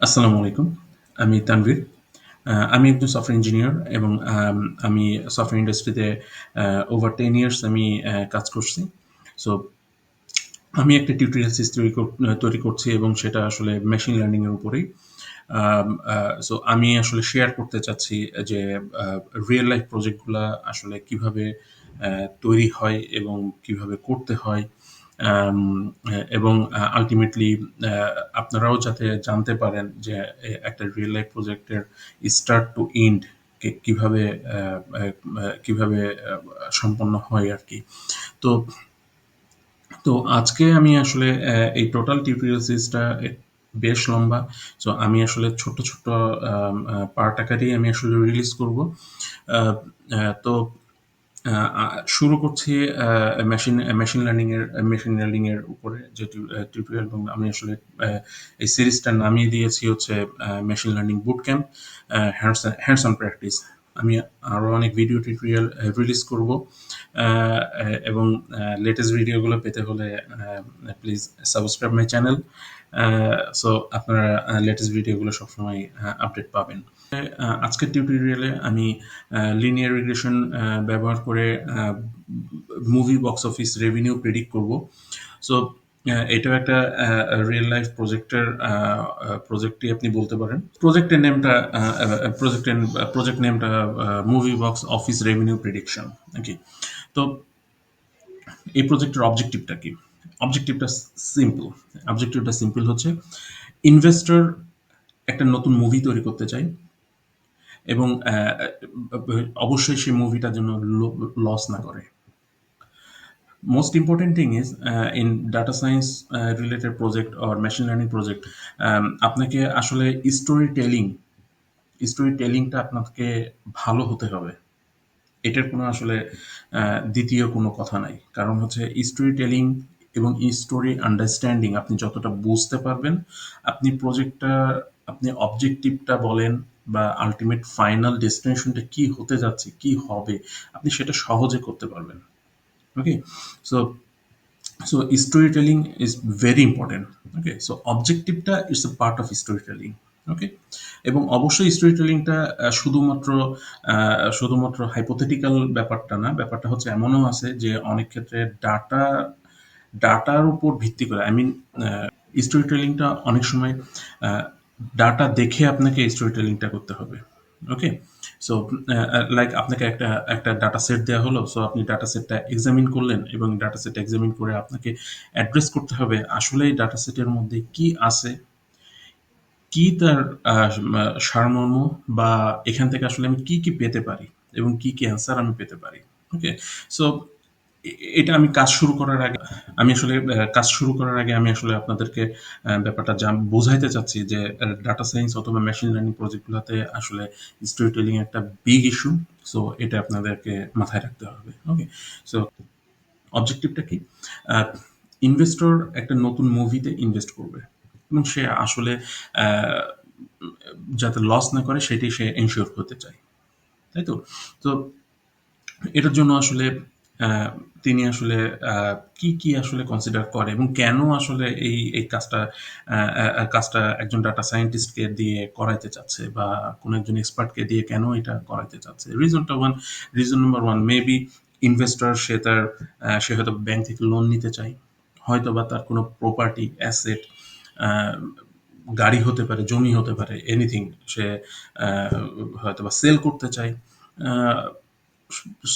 আসসালামু আলাইকুম। আমি তানভীর। আমি একজন সফটওয়্যার ইঞ্জিনিয়ার এবং আমি সফটওয়্যার ইন্ডাস্ট্রিতে ওভার 10 ইয়ার্স আমি কাজ করছি। সো আমি একটা টিউটোরিয়াল সিস্টেম তৈরি করছি এবং সেটা আসলে মেশিন লার্নিং এর উপরেই। সো আমি আসলে শেয়ার করতে চাচ্ছি যে রিয়েল লাইফ প্রজেক্টগুলা আসলে কিভাবে তৈরি হয় এবং কিভাবে করতে হয়। আম এবং আল্টিমেটলি আপনারাও যাতে জানতে পারেন যে একটা রিয়েল লাইফ প্রজেক্টের স্টার্ট টু এন্ড কিভাবে কিভাবে সম্পন্ন হয় আরকি। তো তো আজকে আমি আসলে এই টোটাল টিউটোরিয়াল সিরিজটা বেশ লম্বা। সো আমি আসলে ছোট্ট, ছোট্ট পার্ট আকারেই আমি আসলে রিলিজ করব। আ আ তো আ আ শুরু করছি মেশিন লার্নিং এর উপরে যে টিউটোরিয়াল এবং আমি আসলে এই সিরিজটার নামিয়ে দিয়েছি হচ্ছে machine learning boot camp hands on practice. আমি আরো অনেক ভিডিও টিউটোরিয়াল রিলিজ করব এবং লেটেস্ট ভিডিওগুলো পেতে হলে please subscribe my channel. So আপনারা লেটেস্ট ভিডিওগুলো সবসময় আপডেট পাবেন। আজকের টিউটোরিয়ালে আমি লিনিয়ার রিগ্রেশন ব্যবহার করে movie box office revenue predict করব। সো এটাও একটা রিয়েল লাইফ প্রজেক্টই আপনি বলতে পারেন। প্রজেক্ট নেমটা movie box office revenue prediction. Okay. তো এই প্রজেক্টের অবজেক্টিভটা কি? অবজেক্টিভটা সিম্পল। অবজেক্টিভটা সিম্পল হচ্ছে ইনভেস্টর একটা নতুন মুভি তৈরি করতে চায় এবং অবশ্যই সেই মুভিটা যেন লস না করে। Most important thing is in data science related project or machine learning project আপনাকে আসলে স্টোরি টেলিংটা আপনাকে ভালো হতে হবে। এটার কোনো আসলে দ্বিতীয় কোনো কথা নাই। কারণ হচ্ছে স্টোরি টেলিং এবং স্টোরি আন্ডারস্ট্যান্ডিং আপনি যতটা বুঝতে পারবেন, আপনি প্রজেক্টটা আপনি অবজেক্টিভটা বলেন বা আল্টিমেট ফাইনাল ডেস্টিনেশনটা কি হতে যাচ্ছে, কি হবে, আপনি সেটা সহজে করতে পারবেন। Okay? So So storytelling is very important. Okay, so objectiveটা is a part of storytelling. Okay, এবং অবশ্যই স্টোরি টেলিংটা শুধুমাত্র হাইপোথেটিক্যাল ব্যাপারটা না, ব্যাপারটা হচ্ছে এমনও আছে যে অনেক ক্ষেত্রে ডাটার উপর ভিত্তি করে স্টোরি টেলিংটা অনেক সময় ডাটা দেখে আপনাকে স্টোরি টেলিংটা করতে হবে। ওকে, সো লাইক আপনাকে একটা ডাটা সেট দেওয়া হলো, সো আপনি ডাটা সেটটা এক্সামিন করলেন এবং ডাটা সেট এক্সামিন করে আপনাকে অ্যাড্রেস করতে হবে আসলে এই ডাটা সেটের মধ্যে কি আছে, কি তার সারমর্ম, বা এখান থেকে আসলে আমি কি পেতে পারি এবং কি অ্যান্সার আমি পেতে পারি। ওকে, সো এটা আমি কাজ শুরু করার আগে আমি আসলে আপনাদেরকে ব্যাপারটা বোঝাইতে চাচ্ছি যে ডাটা সায়েন্স অথবা মেশিন লার্নিং প্রজেক্টগুলোতে আসলে স্টোরি টেলিং একটা বিগ ইস্যু। সো এটা আপনাদেরকে মাথায় রাখতে হবে। ওকে, সো অবজেক্টিভটা কি? ইনভেস্টর একটা নতুন মুভিতে ইনভেস্ট করবে এবং সে আসলে আহ, যাতে লস না করে সেটাই সে এনশিওর করতে চায়, তাই তো? তো এটার জন্য আসলে আহ, তিনি আসলে কি আসলে কনসিডার করে এবং কেন আসলে এই কাজটা একজন ডাটা সায়েন্টিস্টকে দিয়ে করাইতে চাচ্ছে বা কোনো একজন এক্সপার্টকে দিয়ে কেন এটা করাইতে চাচ্ছে। Reason number one maybe investor সে হয়তো ব্যাংক থেকে লোন নিতে চায়, হয়তো বা তার কোনো প্রপার্টি অ্যাসেট, গাড়ি হতে পারে, জমি হতে পারে, এনিথিং সে হয়তো বা সেল করতে চায়।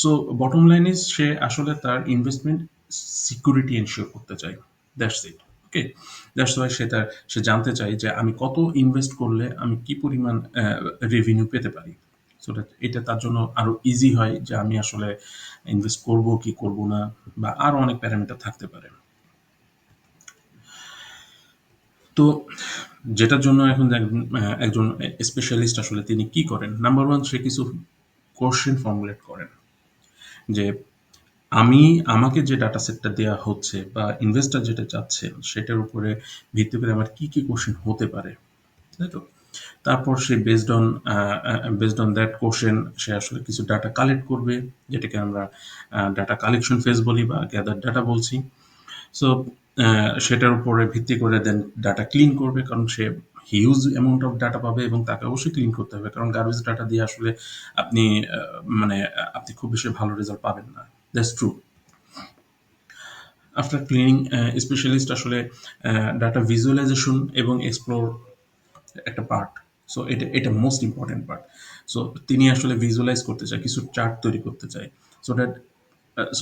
সো বটম লাইন ইজ সে আসলে তার ইনভেস্টমেন্ট সিকিউরিটি এনশিওর করতে চায়। That's it. Okay, that's why সে জানতে চায় যে আমি কত ইনভেস্ট করলে আমি কি পরিমাণ রেভিনিউ পেতে পারি। সো এটা তার জন্য আরো ইজি হয় যে আমি আসলে ইনভেস্ট করব কি করব না, বা আরো অনেক প্যারামিটার থাকতে পারে। তো যেটার জন্য এখন একজন স্পেশালিস্ট আসলে তিনি কি করেন? নাম্বার ওয়ান, সে কিছু কোশ্চেন ফর্মুলেট করেন যে আমাকে যে ডাটা সেটটা দেওয়া হচ্ছে বা ইনভেস্টর যেটা চাচ্ছে সেটার উপরে ভিত্তি করে আমার কি কোশ্চেন হতে পারে, তাই তো? তারপর সে বেসড অন দ্যাট কোশ্চেন সে আসলে কিছু ডাটা কালেক্ট করবে, যেটাকে আমরা ডাটা কালেকশন ফেজ বলি বা গ্যাদার ডাটা বলছি। সো সেটার উপরে ভিত্তি করে দেন ডাটা ক্লিন করবে, কারণ সে হিউজ অ্যামাউন্ট অফ ডাটা পাবে এবং তাকে অবশ্যই ক্লিন করতে হবে, কারণ গার্বেজ ডাটা দিয়ে আসলে আপনি মানে আপনি খুব বেশি ভালো রেজাল্ট পাবেন না। That's true. After cleaning, specialist আসলে ডাটা ভিজুয়ালাইজেশন এবং এক্সপ্লোর একটা পার্ট। সো এটা মোস্ট ইম্পর্টেন্ট পার্ট। সো তিনি আসলে ভিজুয়ালাইজ করতে চায়, কিছু চার্ট তৈরি করতে চায়, সো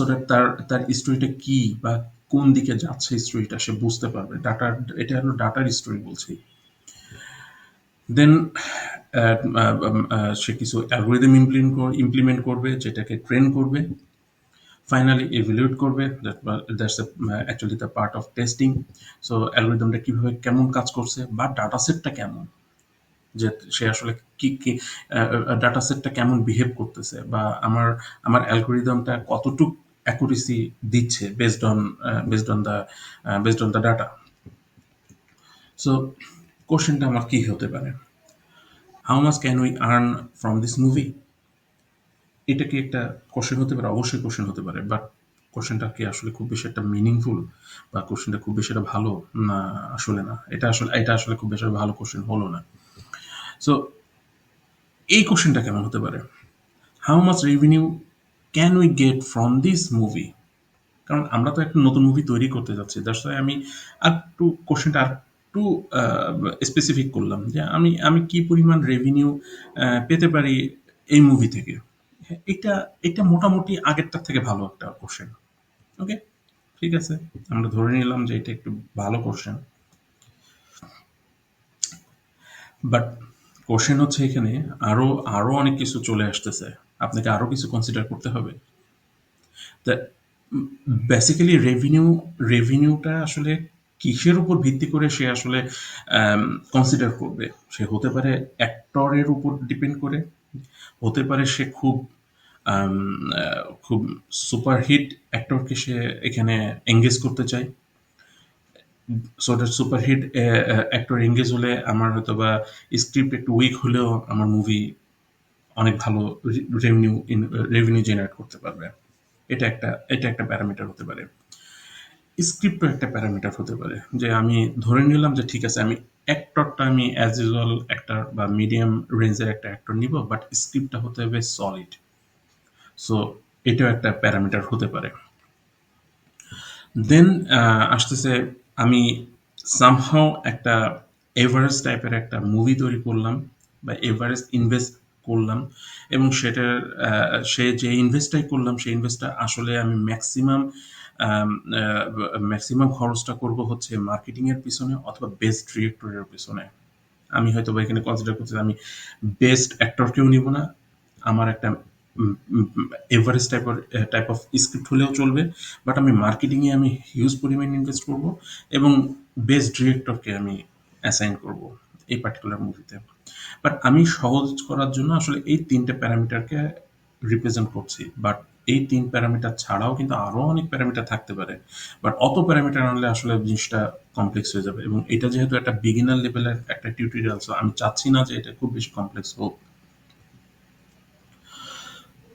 দ্যাট তার তার স্টোরিটা কি বা কোন দিকে যাচ্ছে স্টোরিটা সে বুঝতে পারবে। ডাটার, এটা হলো ডাটার স্টোরি বলছি। দেন সে কিছু অ্যালগোরিদম ইমপ্লিমেন্ট করবে, যেটাকে ট্রেন করবে, ফাইনালি এভ্যালুয়েট করবে। That's actually the part of testing. So অ্যালগোরিদমটা কিভাবে কেমন কাজ করছে বা ডাটা সেটটা কেমন, যে সে আসলে কি কি ডাটা সেটটা কেমন বিহেভ করতেছে, বা আমার আমার অ্যালগোরিদমটা কতটুক অ্যাকুরেসি দিচ্ছে based on the data. So কোশ্চেনটা আমার কি হতে পারে, how much can we earn from this movie? এটা কি একটা কোশ্চেন হতে পারে? অবশ্যই কোশ্চেন হতে পারে, বাট কোশ্চেনটা কি আসলে খুব বেশি একটা মিনিংফুল, বা কোশ্চেনটা খুব বেশি একটা ভালো? না, আসলে না। এটা আসলে খুব বেশি একটা ভালো কোশ্চেন হলো না। সো এই কোশ্চেনটা কেমন হতে পারে, how much revenue can we get from this movie? কারণ আমরা তো একটা নতুন মুভি তৈরি করতে যাচ্ছি, দ্যাটস ওয়াই আমি একটু কোশ্চেনটা একটু স্পেসিফিক করলাম, যে আমি কি পরিমাণ রেভিনিউ পেতে পারি এই মুভি থেকে। হ্যাঁ, এটা এটা মোটামুটি আগেরটার থেকে ভালো একটা কোশ্চেন। ওকে, ঠিক আছে, আমরা ধরে নিলাম যে এটা একটু ভালো কোশ্চেন। বাট কোশ্চেন হচ্ছে এখানে আরো আরো অনেক কিছু চলে আসতেছে, আপনাকে আরো কিছু কনসিডার করতে হবে। তা বেসিক্যালি রেভিনিউটা আসলে কিসের উপর ভিত্তি করে সে আসলে কনসিডার করবে? সে হতে পারে অ্যাক্টরের উপর ডিপেন্ড করে, হতে পারে সে খুব সুপারহিট অ্যাক্টরকে সে এখানে এঙ্গেজ করতে চায়। So that superhit actor engage হলে আমার হয়তো বা স্ক্রিপ্ট একটু উইক হলেও আমার মুভি অনেক ভালো রেভিনিউ রেভিনিউ জেনারেট করতে পারবে। এটা একটা প্যারামিটার হতে পারে। স্ক্রিপ্টও একটা প্যারামিটার হতে পারে, যে আমি ধরে নিলাম যে ঠিক আছে, আমি অ্যাক্টরটা আমি অ্যাজ ইউজুয়াল একটা বা মিডিয়াম রেঞ্জের একটা অ্যাক্টর নিব, বাট স্ক্রিপ্টটা হতে হবে সলিড। সো এটাও একটা প্যারামিটার হতে পারে। দেন আসতেছে, আমি সামহাও একটা এভারেস্ট টাইপের একটা মুভি তৈরি করলাম, বা এভারেস্ট ইনভেস্ট করলাম, এবং সেটার সে যে ইনভেস্টটাই করলাম সেই ইনভেস্টটা আসলে আমি ম্যাক্সিমাম খরচটা করব হচ্ছে মার্কেটিংয়ের পিছনে অথবা বেস্ট ডিরেক্টরের পিছনে। আমি হয়তো বা এখানে কনসিডার করছি আমি বেস্ট অ্যাক্টরকেও নিব না, আমার একটা এভারেস্ট টাইপ অফ স্ক্রিপ্ট হলেও চলবে, বাট আমি মার্কেটিংয়ে আমি হিউজ পরিমাণ ইনভেস্ট করব, এবং বেস্ট ডিরেক্টরকে আমি অ্যাসাইন করব এই পার্টিকুলার মুভিতে। বাট আমি সহজ করার জন্য আসলে এই তিনটে প্যারামিটারকে রিপ্রেজেন্ট করছি, বাট এই তিন প্যারামিটার ছাড়াও কিন্তু আরো অনেক প্যারামিটার থাকতে পারে, বাট অত প্যারামিটার আনলে আসলে জিনিসটা কমপ্লেক্স হয়ে যাবে, এবং এটা যেহেতু একটা বিগিনার লেভেলের একটা টিউটোরিয়াল, সো আমি চাচ্ছি না যে এটা খুব বেশি কমপ্লেক্স হোক।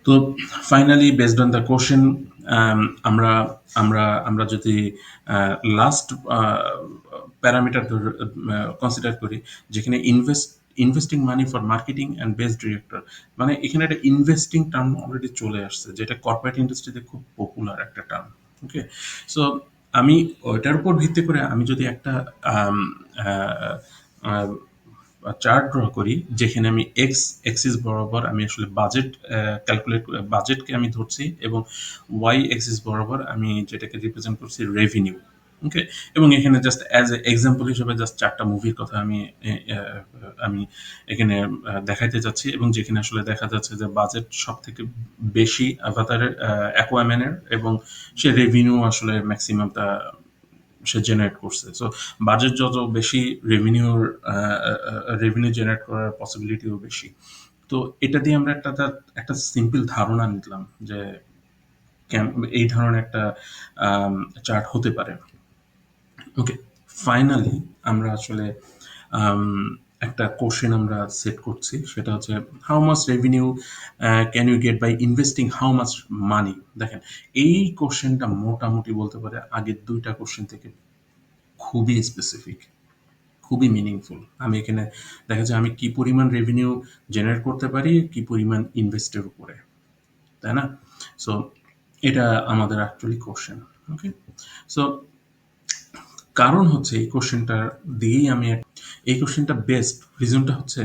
তো finally based on the question, আমরা আমরা আমরা যদি লাস্ট প্যারামিটার কনসিডার করি, যেখানে investing money for marketing and best director, মানে এখানে একটা ইনভেস্টিং টার্ম অলরেডি চলে আসছে, যেটা কর্পোরেট ইন্ডাস্ট্রিতে খুব পপুলার একটা টার্ম। ওকে, সো আমি ওইটার উপর ভিত্তি করে আমি যদি একটা চার্ট ড্র করি, যেখানে আমি এক্সিস বরাবর আমি আসলে বাজেট ক্যালকুলেট বাজেটকে আমি ধরছি, এবং ওয়াই এক্সিস বরাবর আমি যেটাকে রিপ্রেজেন্ট করছি রেভিনিউ। ওকে, এবং এখানে জাস্ট অ্যাজ এ এক্সাম্পল হিসেবে জাস্ট চারটা মুভির কথা আমি এখানে দেখাইতে যাচ্ছি, এবং যেখানে আসলে দেখা যাচ্ছে যে বাজেট সব থেকে বেশি অ্যাভাতারের, অ্যাকোয়াম্যানের, এবং সে রেভিনিউ আসলে ম্যাক্সিমামটা সে জেনারেট করছে। সো বাজেট যত বেশি, রেভিনিউ জেনারেট করার পসিবিলিটিও বেশি। তো এটা দিয়ে আমরা একটা সিম্পল ধারণা নিলাম যে এই ধরনের একটা চার্ট হতে পারে। ওকে, ফাইনালি আমরা আসলে একটা কোশ্চেন আমরা সেট করছি, সেটা হচ্ছে how much revenue can you get by investing how much money. দেখেন, এই কোশ্চেনটা মোটামুটি বলতে পারে আগের দুইটা কোশ্চেন থেকে খুবই স্পেসিফিক, খুবই মিনিংফুল। আমি এখানে দেখা যায় আমি কি পরিমাণ রেভিনিউ জেনারেট করতে পারি, কি পরিমাণ ইনভেস্টের উপরে, তাই না? সো এটা আমাদের অ্যাকচুয়ালি কোশ্চেন। ওকে, সো কারণ হচ্ছে এই কোশ্চেনটা দিয়েই আমি এই কোশ্চেনটা বেস্ট রিজনটা হচ্ছে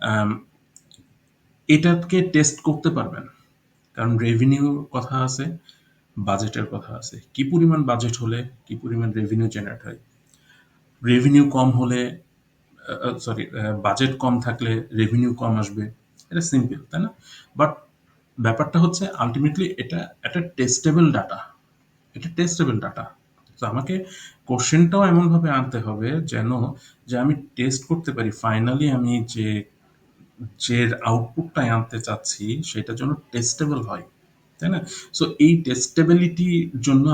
আম, এটাকে টেস্ট করতে পারবেন, কারণ রেভিনিউর কথা আছে, বাজেটের কথা আছে, কি পরিমাণ বাজেট হলে কি পরিমাণ রেভিনিউ জেনারেট হয়, রেভিনিউ কম হলে সরি বাজেট কম থাকলে রেভিনিউ কম আসবে, এটা সিম্পল, তাই না? বাট ব্যাপারটা হচ্ছে আলটিমেটলি এটা একটা টেস্টেবল ডাটা, এটা টেস্টেবল ডাটা। তো আমাকে কোশ্চেনটাও এমনভাবে আনতে হবে যেন যে আমি টেস্ট করতে পারি ফাইনালি আমি যে যে আউটপুটটা আনতে চাচ্ছি সেটা যেন টেস্টেবল হয়, তাই না? সো এই টেস্টেবিলিটির জন্য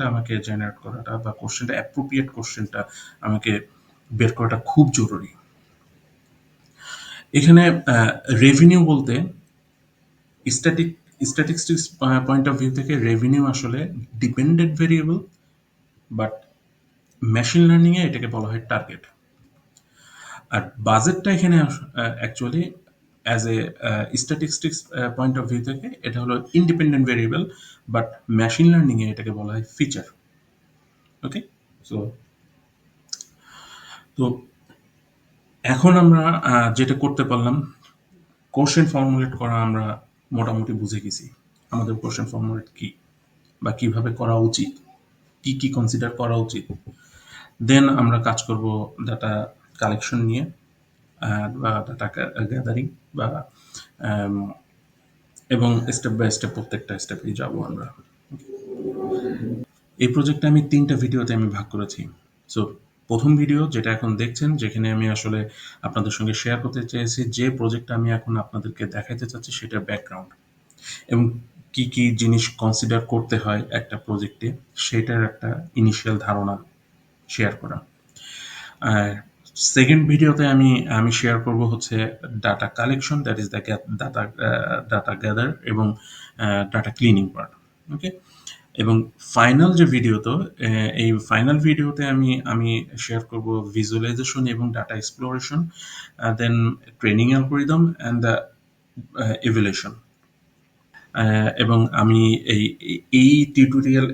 আমাকে জেনারেট করাটা বা কোশ্চেনটা অ্যাপ্রোপ্রিয়েট কোশ্চেনটা আমাকে বের করাটা খুব জরুরি। এখানে রেভিনিউ বলতে static statistics point of view থেকে রেভিনিউ আসলে ডিপেন্ডেন্ট ভেরিয়েবল, বাট মেশিন লার্নিংয়ে এটাকে বলা হয় টার্গেট। আর বাজেটটা এখানে actually as a statistics point of view থেকে এটা হলো ইন্ডিপেন্ডেন্ট ভেরিয়েবল, বাট মেশিন লার্নিংয়ে এটাকে বলা হয় ফিচার। ওকে, সো তো এখন আমরা যেটা করতে পারলাম, কোশ্চেন ফর্মুলেট করা আমরা মোটামুটি বুঝে গেছি, আমাদের কোশ্চেন ফর্মুলেট কি বা কিভাবে করা উচিত, কি কি কনসিডার করা উচিত। দেন আমরা কাজ করব ডাটা কালেকশন নিয়ে বা ডাটা গ্যাদারিং বা এবং স্টেপ বাই স্টেপ প্রত্যেকটা স্টেপেই যাব আমরা। এই প্রজেক্টটা আমি 3টা ভিডিওতে আমি ভাগ করেছি। সো প্রথম ভিডিও যেটা এখন দেখছেন, যেখানে আমি আসলে আপনাদের সঙ্গে শেয়ার করতে চেয়েছি যে প্রজেক্টটা আমি এখন আপনাদেরকে দেখাইতে চাচ্ছি সেটার ব্যাকগ্রাউন্ড এবং কি কি জিনিস কনসিডার করতে হয় একটা প্রজেক্টে, সেটার একটা ইনিশিয়াল ধারণা শেয়ার করা। আর সেকেন্ড ভিডিওতে আমি আমি শেয়ার করব হচ্ছে data collection, that is the data data gather এবং ডাটা ক্লিনিং পার্ট। ওকে, এবং ফাইনাল যে ভিডিও, তো এই ফাইনাল ভিডিওতে আমি আমি শেয়ার করব ভিজুয়ালাইজেশন এবং data exploration, then training algorithm and the evaluation. এবং আমি এই এই টিউটোরিয়াল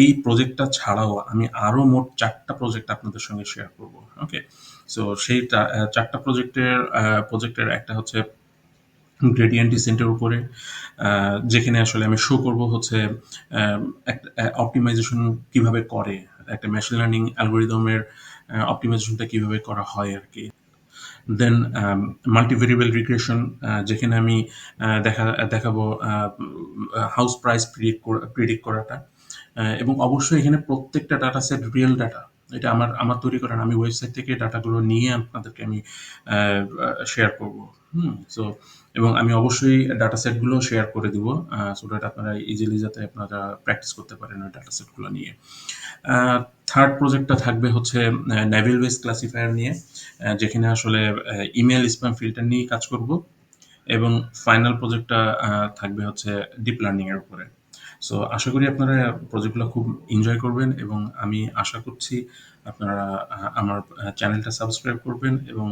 এই প্রজেক্টটা ছাড়াও আমি আরও মোট 4টা প্রজেক্ট আপনাদের সঙ্গে শেয়ার করব। ওকে, সো সেই 4টা প্রজেক্টের একটা হচ্ছে গ্রেডিয়েন্ট ডিসেন্টের উপরে, যেখানে আসলে আমি শো করব হচ্ছে একটা অপটিমাইজেশন কিভাবে করে, একটা মেশিন লার্নিং অ্যালগোরিদমের অপটিমাইজেশনটা কিভাবে করা হয় আর কি। দেন মাল্টিভেরিয়েবল রিগ্রেশন, যেখানে আমি দেখাবো হাউস প্রাইস প্রিডিক্ট করাটা, এবং অবশ্যই এখানে প্রত্যেকটা ডাটা সেট রিয়েল ডাটা, এটা আমার আমার তৈরি করা না, আমি ওয়েবসাইট থেকে ডাটাগুলো নিয়ে আপনাদেরকে আমি শেয়ার করব। সো এবং আমি অবশ্যই ডাটা সেটগুলো শেয়ার করে দিব, সো দ্যাট আপনারা ইজিলি যাতে আপনারা প্র্যাকটিস করতে পারেন ওই ডাটা সেটগুলো নিয়ে। থার্ড প্রজেক্টটা থাকবে হচ্ছে নেভেল বেস ক্লাসিফায়ার নিয়ে, যেখানে আসলে ইমেল স্প্যাম ফিল্টার নিয়ে কাজ করব, এবং ফাইনাল প্রজেক্টটা থাকবে হচ্ছে ডিপ লার্নিং এর উপরে। সো আশা করি আপনারা প্রজেক্টগুলো খুব এনজয় করবেন এবং আমি আশা করছি আপনারা আমার চ্যানেলটা সাবস্ক্রাইব করবেন এবং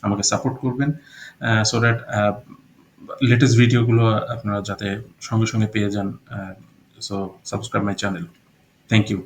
আমাকে সাপোর্ট করবেন, সো দ্যাট লেটেস্ট ভিডিওগুলো আপনারা যাতে সঙ্গে সঙ্গে পেয়ে যান। So subscribe my channel. Thank you.